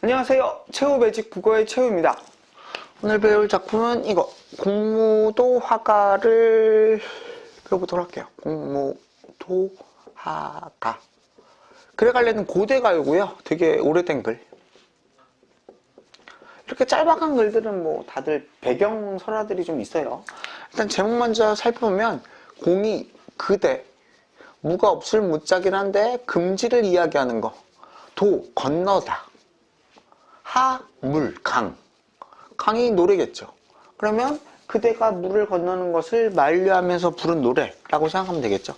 안녕하세요. 최후 매직 국어의 최후입니다. 오늘 배울 작품은 이거 공무도 화가를 배워보도록 할게요. 공무도 화가. 그래갈래는 고대가요고요. 되게 오래된 글. 이렇게 짤막한 글들은 뭐 다들 배경 설화들이 좀 있어요. 일단 제목 먼저 살펴보면 공이 그대, 무가 없을 무자긴 한데 금지를 이야기하는 거. 도, 건너다. 하, 물, 강. 강이 노래겠죠. 그러면 그대가 물을 건너는 것을 만류하면서 부른 노래라고 생각하면 되겠죠.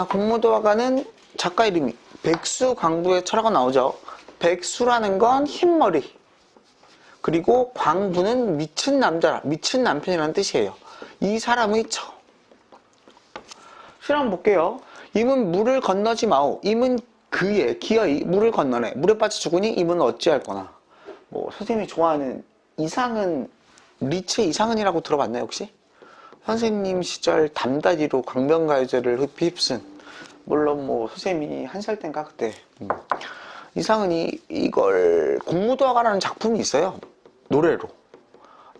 공무도 화가는 작가 이름이 백수광부의 철화가 나오죠. 백수라는 건 흰머리, 그리고 광부는 미친 남자라, 미친 남편이라는 뜻이에요. 이 사람의 처. 실험 볼게요. 임은 물을 건너지 마오. 임은 그의 기어이 물을 건너네. 물에 빠져 죽으니 임은 어찌할 거나. 뭐 선생님이 좋아하는 이상은, 리츠 이상은이라고 들어봤나요 혹시? 선생님 시절 담다디로 광변가요제를 휩쓴, 물론 뭐 선생님이 한 살 땐가 그때 이상은이 이걸 공무도 화가라는 작품이 있어요. 노래로.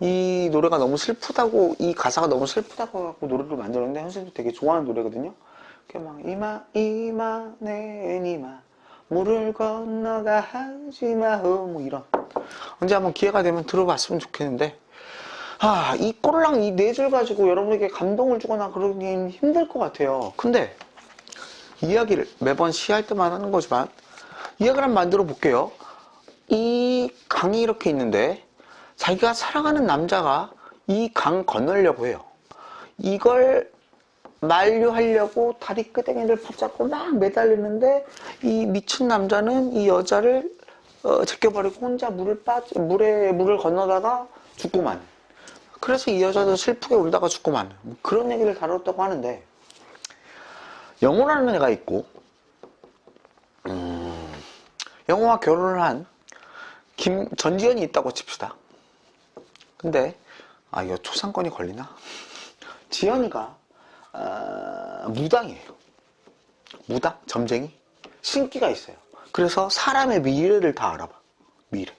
이 노래가 너무 슬프다고, 이 가사가 너무 슬프다고 해갖고 노래를 만들었는데 선생님도 되게 좋아하는 노래거든요. 막 이마 내 니마 물을 건너가 하지마호, 뭐 이런. 언제 한번 기회가 되면 들어봤으면 좋겠는데, 이 꼴랑 이 네 줄 가지고 여러분에게 감동을 주거나 그러긴 힘들 것 같아요. 근데 이야기를 매번 시할 때만 하는 거지만 이야기를 한번 만들어 볼게요. 이 강이 이렇게 있는데 자기가 사랑하는 남자가 이 강 건너려고 해요. 이걸 만류하려고 다리 끄댕이를 붙잡고 막 매달리는데 이 미친 남자는 이 여자를 제껴버리고 혼자 물을 건너다가 죽고만. 그래서 이 여자도 슬프게 울다가 죽고만. 그런 얘기를 다뤘다고 하는데, 영호라는 애가 있고 영호와 결혼을 한 전지현이 있다고 칩시다. 근데 이거 초상권이 걸리나? 지현이가 무당이에요. 무당? 점쟁이? 신기가 있어요. 그래서 사람의 미래를 다 알아봐. 미래.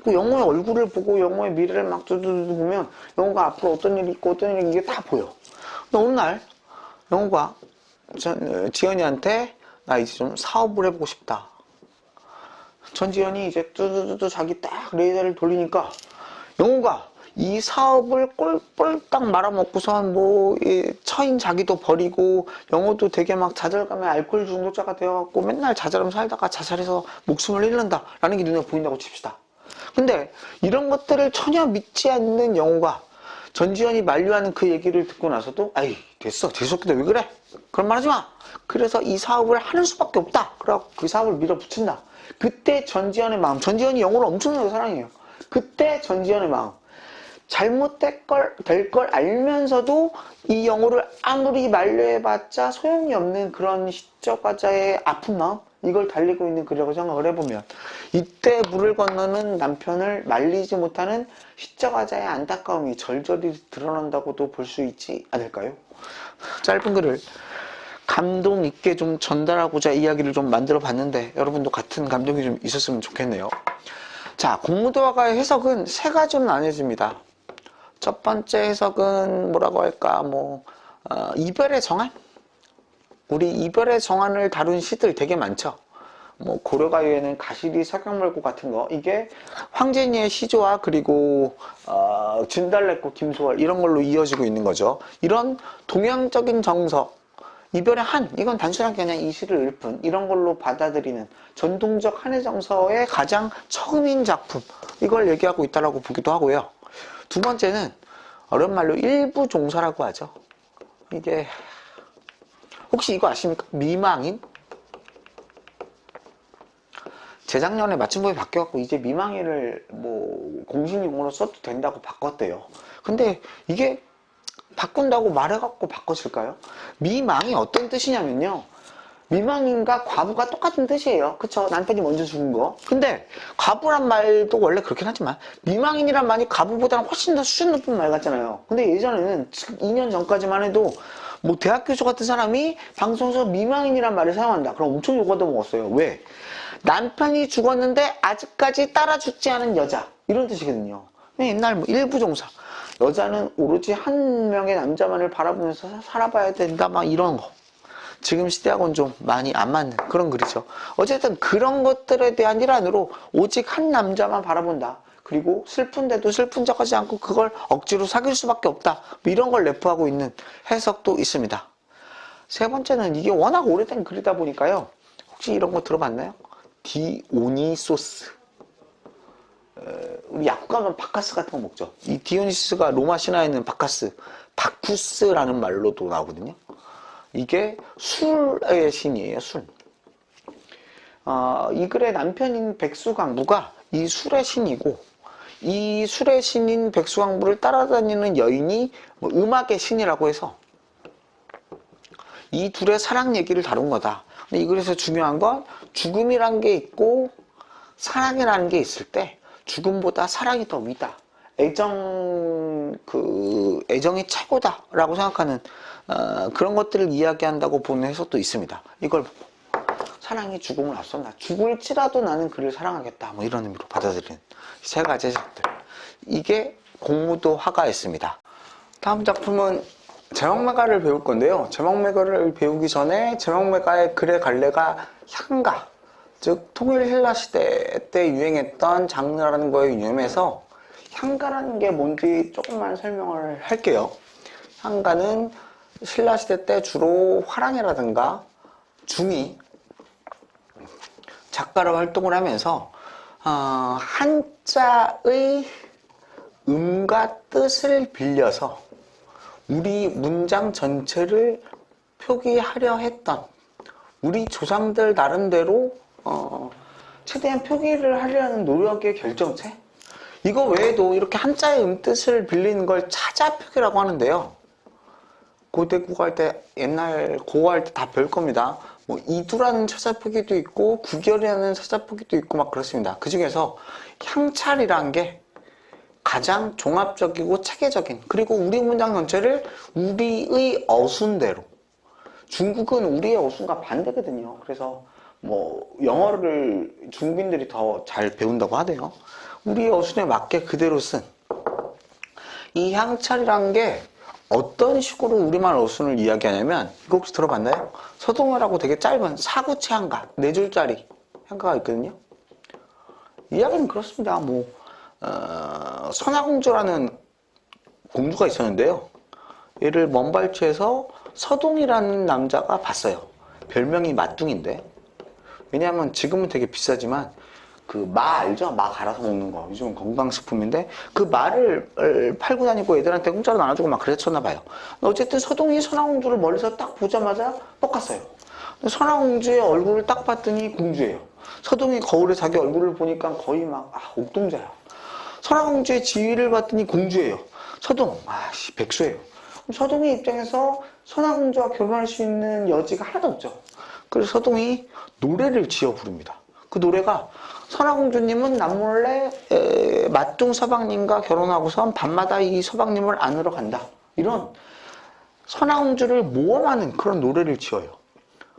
그 영호의 얼굴을 보고 영호의 미래를 막 두두두 보면 영호가 앞으로 어떤 일이 있고 어떤 일이 이게 다 보여. 근데 어느 날 영호가 지현이한테 나 이제 좀 사업을 해보고 싶다. 전지현이 이제 뚜두두두 자기 딱 레이더를 돌리니까 영호가 이 사업을 꼴딱 말아먹고선 뭐 처인 자기도 버리고, 영호도 되게 막 좌절감에 알코올 중독자가 되어갖고 맨날 자잘하면 살다가 자살해서 목숨을 잃는다 라는 게 눈에 보인다고 칩시다. 근데 이런 것들을 전혀 믿지 않는 영호가 전지현이 만류하는 그 얘기를 듣고 나서도 됐어 재수없게 왜 그래? 그런 말 하지 마. 그래서 이 사업을 하는 수밖에 없다. 그래갖고 그 사업을 밀어붙인다. 그때 전지현의 마음, 전지현이 영호를 엄청나게 사랑해요. 그때 전지현의 마음, 잘못될 걸 알면서도 이 영호를 아무리 만류해봤자 소용이 없는 그런 시적과자의 아픈 마음, 이걸 달리고 있는 글이라고 생각을 해보면 이때 물을 건너는 남편을 말리지 못하는 시적과자의 안타까움이 절절히 드러난다고도 볼 수 있지 않을까요? 짧은 글을 감동 있게 좀 전달하고자 이야기를 좀 만들어 봤는데 여러분도 같은 감동이 좀 있었으면 좋겠네요. 자, 공무도 화가의 해석은 세 가지로 나뉘어집니다. 첫 번째 해석은 뭐라고 할까, 이별의 정한? 우리 이별의 정한을 다룬 시들 되게 많죠. 고려가요에는 가시리 석양물고 같은 거, 이게 황제니의 시조와 그리고 진달래꽃 김소월 이런 걸로 이어지고 있는 거죠. 이런 동양적인 정서, 이별의 한, 이건 단순하게 그냥 이 시를 읊은 이런 걸로 받아들이는 전통적 한의 정서의 가장 처음인 작품, 이걸 얘기하고 있다라고 보기도 하고요. 두 번째는 어려운 말로 일부 종사라고 하죠. 이게 혹시 이거 아십니까? 미망인? 재작년에 맞춤법이 바뀌어갖고 이제 미망인을 공신용어로 써도 된다고 바꿨대요. 근데 이게 바꾼다고 말해갖고 바꿔질까요? 미망이 어떤 뜻이냐면요, 미망인과 과부가 똑같은 뜻이에요. 그쵸? 남편이 먼저 죽은 거. 근데 과부란 말도 원래 그렇긴 하지만 미망인이란 말이 과부보다는 훨씬 더 수준 높은 말 같잖아요. 근데 예전에는 2년 전까지만 해도 뭐 대학 교수 같은 사람이 방송에서 미망인이란 말을 사용한다. 그럼 엄청 욕 얻어먹었어요. 왜? 남편이 죽었는데 아직까지 따라 죽지 않은 여자, 이런 뜻이거든요. 옛날 뭐 일부종사, 여자는 오로지 한 명의 남자만을 바라보면서 살아봐야 된다, 막 이런 거. 지금 시대하고는 좀 많이 안 맞는 그런 글이죠. 어쨌든 그런 것들에 대한 일환으로 오직 한 남자만 바라본다. 그리고 슬픈데도 슬픈 척하지 않고 그걸 억지로 사귈 수밖에 없다. 뭐 이런 걸 내포하고 있는 해석도 있습니다. 세 번째는 이게 워낙 오래된 글이다 보니까요. 혹시 이런 거 들어봤나요? 디오니소스. 우리 약국 가면 바카스 같은 거 먹죠. 이 디오니소스가 로마 신화에 있는 바카스, 바쿠스라는 말로도 나오거든요. 이게 술의 신이에요, 술. 이 글의 남편인 백수광부가 이 술의 신이고, 이 술의 신인 백수광부를 따라다니는 여인이 뭐 음악의 신이라고 해서 이 둘의 사랑 얘기를 다룬 거다. 근데 이 글에서 중요한 건 죽음이란 게 있고 사랑이라는 게 있을 때 죽음보다 사랑이 더 위다. 애정이 최고다라고 생각하는 그런 것들을 이야기한다고 보는 해석도 있습니다. 이걸 사랑이 죽음을 앞선다. 죽을지라도 나는 그를 사랑하겠다. 뭐 이런 의미로 받아들이는 세 가지 해석들. 이게 공무도 화가였습니다. 다음 작품은 제목매가를 배울 건데요. 제목매가를 배우기 전에 제목매가의 글의 갈래가 향가, 즉 통일 신라 시대 때 유행했던 장르라는 거에 유념해서 향가라는 게 뭔지 조금만 설명을 할게요. 향가는 신라 시대 때 주로 화랑이라든가 중이 작가로 활동을 하면서 한자의 음과 뜻을 빌려서 우리 문장 전체를 표기하려 했던 우리 조상들 나름대로 최대한 표기를 하려는 노력의 결정체? 이거 외에도 이렇게 한자의 음뜻을 빌리는 걸 차자표기라고 하는데요. 고대 국어할 때, 옛날 고어할 때 다 배울 겁니다. 뭐 이두라는 차자표기도 있고 구결이라는 차자표기도 있고 막 그렇습니다. 그 중에서 향찰이란 게 가장 종합적이고 체계적인, 그리고 우리 문장 전체를 우리의 어순대로, 중국은 우리의 어순과 반대거든요. 그래서 뭐 영어를 중국인들이 더 잘 배운다고 하대요. 우리의 어순에 맞게 그대로 쓴 이 향찰이란 게 어떤 식으로 우리말 어순을 이야기하냐면, 이거 혹시 들어봤나요? 서동어라고 되게 짧은 사구체 향가, 4줄짜리 향가가 있거든요. 이야기는 그렇습니다. 뭐 선화공주라는 공주가 있었는데요. 얘를 먼발치에서 서동이라는 남자가 봤어요. 별명이 마뚱인데, 왜냐하면 지금은 되게 비싸지만 그 마 알죠? 마 갈아서 먹는 거. 요즘은 건강식품인데 그 마를 팔고 다니고 애들한테 공짜로 나눠주고 막 그랬었나 봐요. 어쨌든 서동이 선화공주를 멀리서 딱 보자마자 뻑갔어요. 선화공주의 얼굴을 딱 봤더니 공주예요. 서동이 거울에 자기 얼굴을 보니까 거의 막 옥동자야. 선화공주의 지위를 봤더니 공주예요. 서동, 백수예요. 서동의 입장에서 선화공주와 결혼할 수 있는 여지가 하나도 없죠. 그래서 서동이 노래를 지어 부릅니다. 그 노래가 선화공주님은 남몰래 마뚱 서방님과 결혼하고선 밤마다 이 서방님을 안으러 간다. 이런 선화공주를 모험하는 그런 노래를 지어요.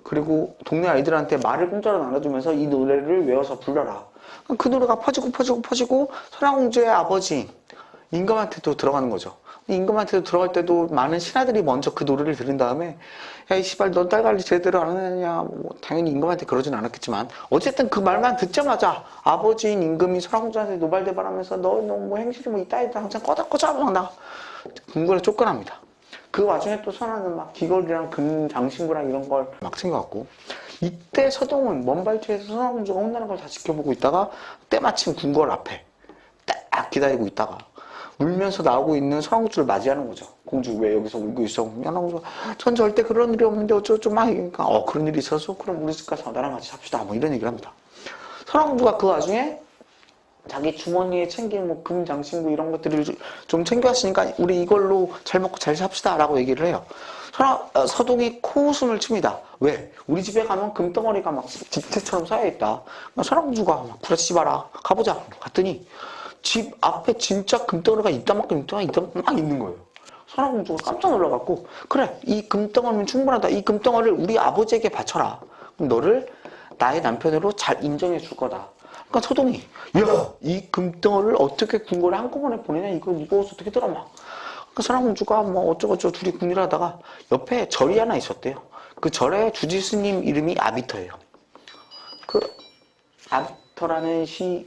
그리고 동네 아이들한테 말을 공짜로 나눠주면서 이 노래를 외워서 불러라. 그 노래가 퍼지고 선화공주의 아버지 임금한테도 들어가는 거죠. 임금한테도 들어갈 때도 많은 신하들이 먼저 그 노래를 들은 다음에 야, 이 씨발 넌 딸 관리 제대로 안 하느냐, 뭐 당연히 임금한테 그러진 않았겠지만 어쨌든 그 말만 듣자마자 아버지인 임금이 선화공주한테 노발대발하면서 너 뭐 행실이 뭐 이따 항상 꺼져 막 나 궁궐에 쫓겨납니다. 그 와중에 또 선화는 막 귀걸이랑 금 장신구랑 이런 걸 막 챙겨갖고, 이때 서동은 먼발치에서 선화공주가 혼나는 걸 다 지켜보고 있다가 때마침 궁궐 앞에 딱 기다리고 있다가 울면서 나오고 있는 선화공주를 맞이하는 거죠. 공주 왜 여기서 울고 있어? 선화공주가 전 절대 그런 일이 없는데 어쩌고 막 이러니까 그런 일이 있어서 그럼 우리 집 가서 나랑 같이 삽시다 뭐 이런 얘기를 합니다. 선화공주가 그 와중에 자기 주머니에 챙긴 뭐 금 장신구 이런 것들을 좀 챙겨왔으니까 우리 이걸로 잘 먹고 잘 삽시다 라고 얘기를 해요. 서동이 코웃음을 칩니다. 왜? 우리 집에 가면 금덩어리가 막 집채처럼 쌓여있다. 선화공주가 막 구라치지 마라, 가보자 갔더니 집 앞에 진짜 금덩어리가 이따만큼 막 있는 거예요. 선화공주가 깜짝 놀라갖고 그래 이 금덩어리는 충분하다. 이 금덩어리를 우리 아버지에게 바쳐라. 그럼 너를 나의 남편으로 잘 인정해 줄 거다. 그러니까 서동이 야 이 금덩어리를 어떻게 궁궐에 한꺼번에 보내냐 이거 무거워서 어떻게 들어 막. 그러니까 선화공주가 뭐 어쩌고저쩌고 둘이 궁리를 하다가 옆에 절이 하나 있었대요. 그 절의 주지스님 이름이 아비터예요. 그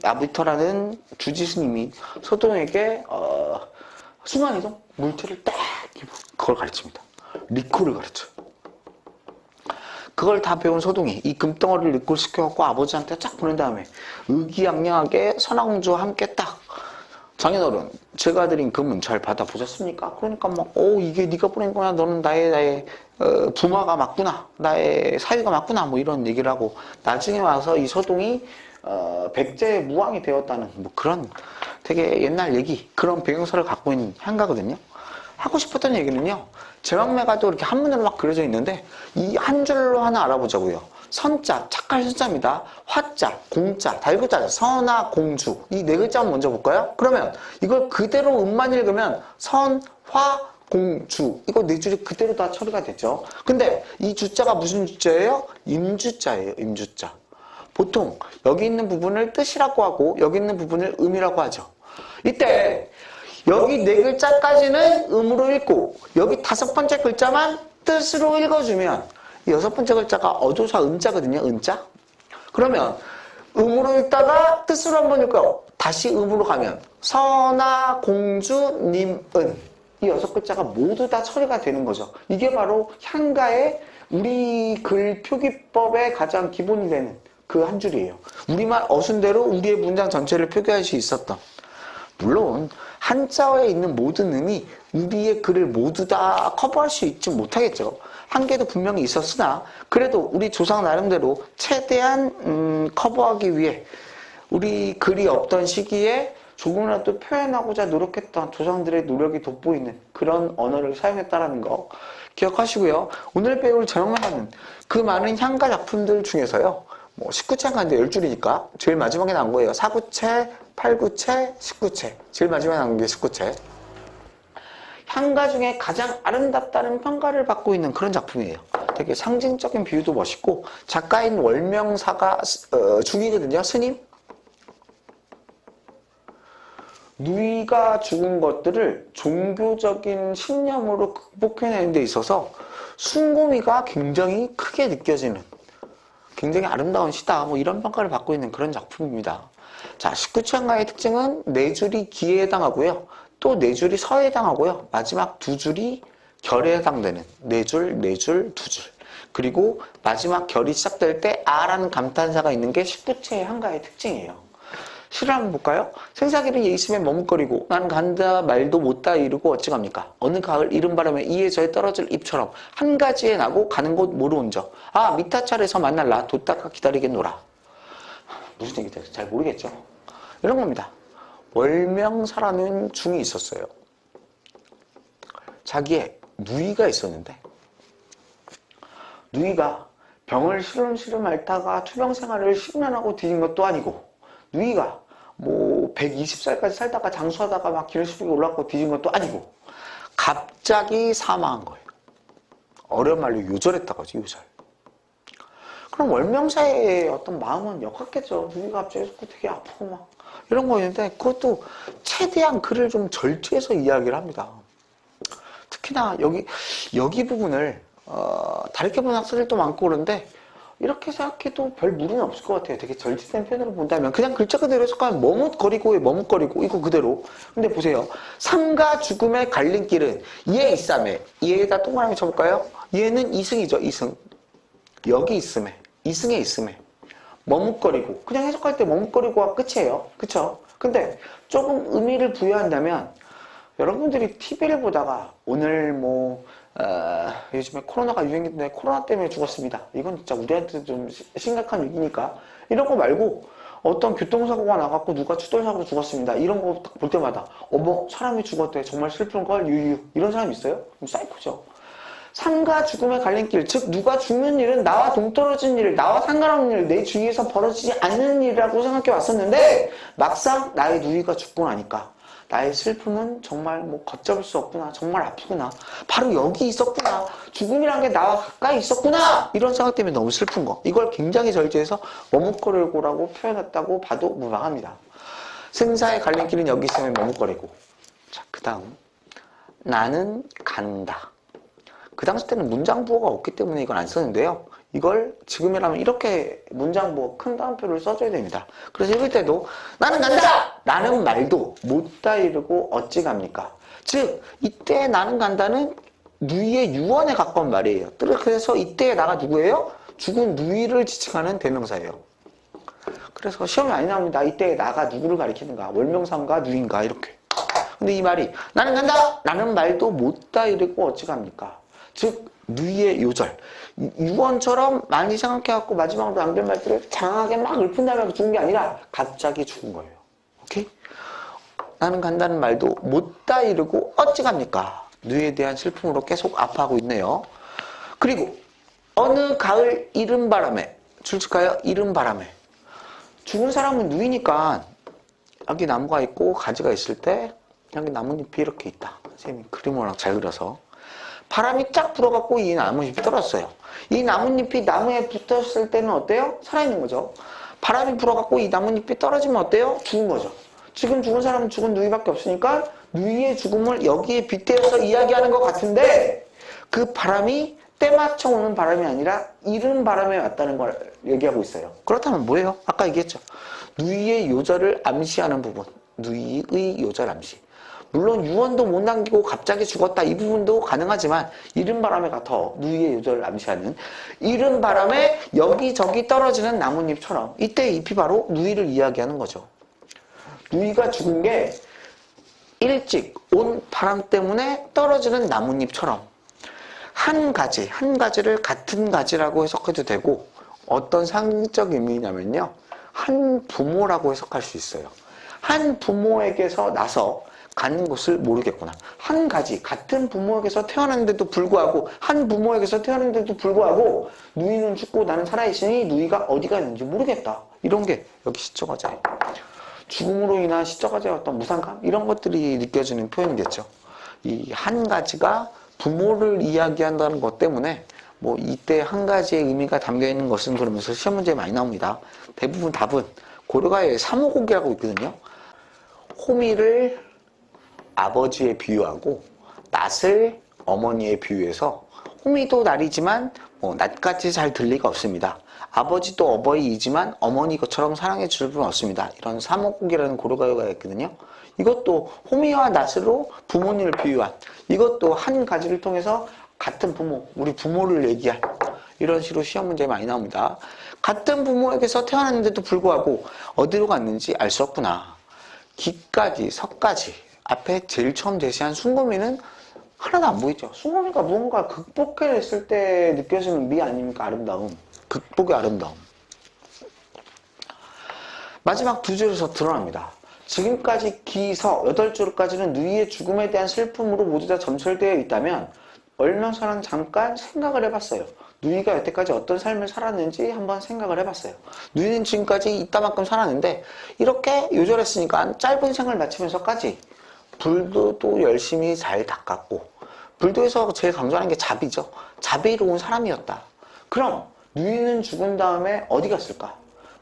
아비터라는 주지스님이 서동에게 순간이동 물체를 딱 그걸 가르칩니다. 리콜을 가르쳐. 그걸 다 배운 서동이 이 금덩어리를 리콜 시켜갖고 아버지한테 쫙 보낸 다음에 의기양양하게 선화공주와 함께 딱 장인어른 제가 드린 금은 잘 받아보셨습니까? 그러니까 막 이게 네가 보낸 거야. 너는 나의 부마가 맞구나. 나의 사위가 맞구나. 뭐 이런 얘기를 하고 나중에 와서 이 서동이 백제의 무왕이 되었다는 뭐 그런 되게 옛날 얘기 그런 배경사를 갖고 있는 한가거든요. 하고 싶었던 얘기는요. 제왕매가도 이렇게 한문으로 막 그려져 있는데 이 한 줄로 하나 알아보자고요. 선자, 착할 선자입니다. 화자, 공자, 달구자, 선화, 공주 이 네 글자만 먼저 볼까요? 그러면 이걸 그대로 음만 읽으면 선, 화, 공주 이거 네 줄이 그대로 다 처리가 됐죠. 근데 이 주자가 무슨 주자예요? 임주자예요. 임주자. 보통 여기 있는 부분을 뜻이라고 하고 여기 있는 부분을 음이라고 하죠. 이때 여기 네 글자까지는 음으로 읽고 여기 다섯 번째 글자만 뜻으로 읽어주면 여섯 번째 글자가 어조사 은자거든요. 은자. 그러면 음으로 읽다가 뜻으로 한번 읽고요. 다시 음으로 가면 선아, 공주, 님, 은. 이 여섯 글자가 모두 다 처리가 되는 거죠. 이게 바로 향가의 우리 글 표기법의 가장 기본이 되는 그 한 줄이에요. 우리말 어순대로 우리의 문장 전체를 표기할 수 있었던. 물론 한자어에 있는 모든 음이 우리의 글을 모두 다 커버할 수 있지 못하겠죠. 한계도 분명히 있었으나 그래도 우리 조상 나름대로 최대한 커버하기 위해 우리 글이 없던 시기에 조금이라도 표현하고자 노력했던 조상들의 노력이 돋보이는 그런 언어를 사용했다는 거 기억하시고요. 오늘 배울 제왕매가는 그 많은 향가 작품들 중에서요. 뭐 19채 한가인데 10줄이니까 제일 마지막에 나온 거예요. 4구채, 8구채, 19채. 제일 마지막에 나온 게 19채. 향가 중에 가장 아름답다는 평가를 받고 있는 그런 작품이에요. 되게 상징적인 비유도 멋있고 작가인 월명사가 중이거든요. 스님. 누이가 죽은 것들을 종교적인 신념으로 극복해내는 데 있어서 숭고미가 굉장히 크게 느껴지는 굉장히 아름다운 시다. 뭐 이런 평가를 받고 있는 그런 작품입니다. 자, 19채한가의 특징은 네 줄이 기에 해당하고요. 또 네 줄이 서에 해당하고요. 마지막 두 줄이 결에 해당되는 네 줄, 네 줄, 두 줄. 그리고 마지막 결이 시작될 때 아라는 감탄사가 있는 게 19채의 한가의 특징이에요. 시를 한번 볼까요? 생사기는 얘 있으면 머뭇거리고 나는 간다 말도 못다 이르고 어찌갑니까? 어느 가을 이른 바람에 이에 저에 떨어질 잎처럼 한 가지에 나고 가는 곳 모르온저. 아 미타철에서 만날라 돛닦아 기다리겠노라. 무슨 얘기죠? 잘 모르겠죠? 이런 겁니다. 월명사라는 중이 있었어요. 자기의 누이가 있었는데 누이가 병을 시름시름 앓다가 투병 생활을 10년 하고 뒤진 것도 아니고 누이가 뭐 120살까지 살다가 장수하다가 막 기름수vik에 올라가고 뒤진 것도 아니고 갑자기 사망한 거예요. 어려운 말로 요절했다고 하죠. 요절. 그럼 월명사의 어떤 마음은 역같겠죠. 누이가 갑자기 되게 아프고 막 이런 거였는데 그것도 최대한 글을 좀 절제해서 이야기를 합니다. 특히나 여기 부분을 다르게 보는 학생들도 많고 그런데 이렇게 생각해도 별 무리는 없을 것 같아요. 되게 절제된 편으로 본다면 그냥 글자 그대로 해석하면 머뭇거리고에 머뭇거리고 이거 그대로. 근데 보세요. 삶과 죽음의 갈림길은 이에 있삼에 이에다 동그라미 쳐볼까요? 얘는 이승이죠. 이승. 여기 있음에 이승에 있음에 머뭇거리고 그냥 해석할 때 머뭇거리고가 끝이에요. 그쵸? 근데 조금 의미를 부여한다면 여러분들이 TV를 보다가 오늘 뭐 요즘에 코로나가 유행인데 코로나 때문에 죽었습니다. 이건 진짜 우리한테 좀 심각한 얘기니까 이런 거 말고 어떤 교통사고가 나갖고 누가 추돌사고로 죽었습니다. 이런 거 볼 때마다 어머 사람이 죽었대 정말 슬픈걸 유유 이런 사람 있어요? 사이코죠. 삶과 죽음의 갈림길, 즉 누가 죽는 일은 나와 동떨어진 일, 나와 상관없는 일, 내 주위에서 벌어지지 않는 일이라고 생각해 왔었는데 막상 나의 누이가 죽고 나니까 나의 슬픔은 정말 뭐 걷잡을 수 없구나. 정말 아프구나. 바로 여기 있었구나. 죽음이란 게 나와 가까이 있었구나. 이런 생각 때문에 너무 슬픈 거. 이걸 굉장히 절제해서 머뭇거리고라고 표현했다고 봐도 무방합니다. 생사의 갈림길은 여기 있으면 머뭇거리고. 자, 그 다음. 나는 간다. 그 당시 때는 문장부호가 없기 때문에 이걸 안 썼는데요. 이걸 지금이라면 이렇게 문장부호 큰 따옴표를 써줘야 됩니다. 그래서 읽을 때도 나는 간다! 라는 말도 못다 이르고 어찌 갑니까? 즉 이때 나는 간다는 누이의 유언에 가까운 말이에요. 그래서 이때 나가 누구예요? 죽은 누이를 지칭하는 대명사예요. 그래서 시험이 많이 나옵니다. 이때 나가 누구를 가리키는가? 월명사인가 누인가? 이렇게. 근데 이 말이 나는 간다! 라는 말도 못다 이르고 어찌 갑니까? 즉 누이의 요절, 유언처럼 많이 생각해갖고 마지막으로 남긴 말들을 장하게 막 읊은 다음에 죽은 게 아니라 갑자기 죽은 거예요. 오케이? 나는 간다는 말도 못다 이르고 어찌 갑니까? 누이에 대한 슬픔으로 계속 아파하고 있네요. 그리고 어느 가을 이른 바람에, 줄칠까요? 이른 바람에. 죽은 사람은 누이니까 여기 나무가 있고 가지가 있을 때 여기 나뭇잎이 이렇게 있다. 선생님이 그림을 워낙 잘 그려서 바람이 쫙 불어갖고 이 나뭇잎이 떨어졌어요. 이 나뭇잎이 나무에 붙었을 때는 어때요? 살아있는 거죠. 바람이 불어갖고 이 나뭇잎이 떨어지면 어때요? 죽은 거죠. 지금 죽은 사람은 죽은 누이밖에 없으니까 누이의 죽음을 여기에 빗대어서 이야기하는 것 같은데 그 바람이 때맞춰 오는 바람이 아니라 이른 바람에 왔다는 걸 얘기하고 있어요. 그렇다면 뭐예요? 아까 얘기했죠. 누이의 요절을 암시하는 부분. 누이의 요절 암시. 물론 유언도 못 남기고 갑자기 죽었다 이 부분도 가능하지만 이른 바람에가 더 누이의 요절을 암시하는 이른 바람에 여기저기 떨어지는 나뭇잎처럼 이때 잎이 바로 누이를 이야기하는 거죠. 누이가 죽은 게 일찍 온 바람 때문에 떨어지는 나뭇잎처럼 한 가지를 같은 가지라고 해석해도 되고 어떤 상징적 의미냐면요. 한 부모라고 해석할 수 있어요. 한 부모에게서 나서 가는 곳을 모르겠구나. 한 가지 같은 부모에게서 태어났는데도 불구하고 한 부모에게서 태어났는데도 불구하고 누이는 죽고 나는 살아있으니 누이가 어디가 있는지 모르겠다. 이런 게 여기 시적화자예요. 죽음으로 인한 시적화자의 어떤 무상감 이런 것들이 느껴지는 표현이겠죠. 이 한 가지가 부모를 이야기한다는 것 때문에 뭐 이때 한 가지의 의미가 담겨 있는 것은 그러면서 시험 문제에 많이 나옵니다. 대부분 답은 고려가의 삼호곡이라고 있거든요. 호미를 아버지에 비유하고 낫을 어머니에 비유해서 호미도 날이지만 뭐 낫같이 잘 들 리가 없습니다. 아버지도 어버이이지만 어머니 것처럼 사랑해 줄 분 없습니다. 이런 삼호곡이라는 고려가요가 있거든요. 이것도 호미와 낫으로 부모님을 비유한 이것도 한 가지를 통해서 같은 부모, 우리 부모를 얘기한 이런 식으로 시험 문제에 많이 나옵니다. 같은 부모에게서 태어났는데도 불구하고 어디로 갔는지 알 수 없구나. 기까지, 석까지 앞에 제일 처음 제시한 숭고미는 하나도 안 보이죠. 숭고미가 무언가 극복해냈을 때 느껴지는 미 아닙니까? 아름다움. 극복의 아름다움. 마지막 두 줄에서 드러납니다. 지금까지 기서 8줄까지는 누이의 죽음에 대한 슬픔으로 모두 다 점철되어 있다면 얼명사는 잠깐 생각을 해봤어요. 누이가 여태까지 어떤 삶을 살았는지 한번 생각을 해봤어요. 누이는 지금까지 이따만큼 살았는데 이렇게 요절했으니까 짧은 생을 마치면서까지 불도도 열심히 잘 닦았고 불도에서 제일 강조하는 게 자비죠. 자비로운 사람이었다. 그럼 누이는 죽은 다음에 어디 갔을까?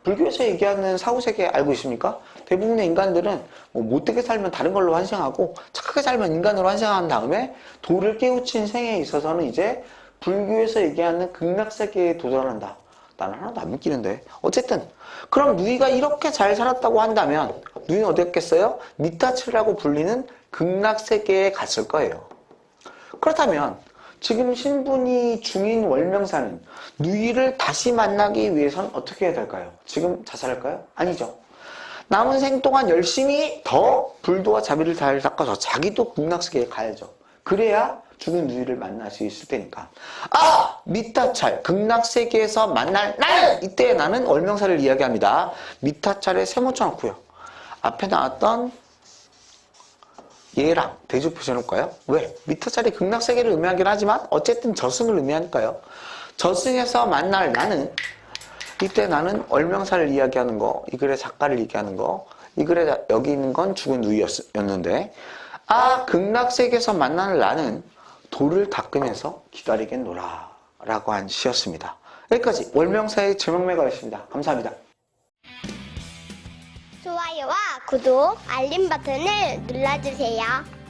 불교에서 얘기하는 사후세계 알고 있습니까? 대부분의 인간들은 뭐 못되게 살면 다른 걸로 환생하고 착하게 살면 인간으로 환생한 다음에 도를 깨우친 생에 있어서는 이제 불교에서 얘기하는 극락세계에 도전한다. 나는 하나도 안 믿기는데. 어쨌든 그럼 누이가 이렇게 잘 살았다고 한다면 누이는 어디 갔겠어요? 미타츠라고 불리는 극락세계에 갔을 거예요. 그렇다면 지금 신분이 중인 월명사는 누이를 다시 만나기 위해선 어떻게 해야 될까요? 지금 자살할까요? 아니죠. 남은 생 동안 열심히 더 불도와 자비를 잘 닦아서 자기도 극락세계에 가야죠. 그래야 죽은 누이를 만날 수 있을 테니까. 아! 미타찰, 극락세계에서 만날 나는! 이때 나는 월명사를 이야기합니다. 미타찰에 세모 쳐놓고요. 앞에 나왔던 얘랑 대조표시해놓을까요? 왜? 미타찰이 극락세계를 의미하긴 하지만 어쨌든 저승을 의미하니까요. 저승에서 만날 나는 이때 나는 월명사를 이야기하는 거, 이 글의 작가를 얘기하는 거, 이 글에 여기 있는 건 죽은 누이였는데, 아, 극락세계에서 만나는 나는 돌을 닦으면서 기다리겠노라 라고 한 시였습니다. 여기까지 월명사의 제명매가였습니다. 감사합니다. 좋아요와 구독, 알림 버튼을 눌러주세요.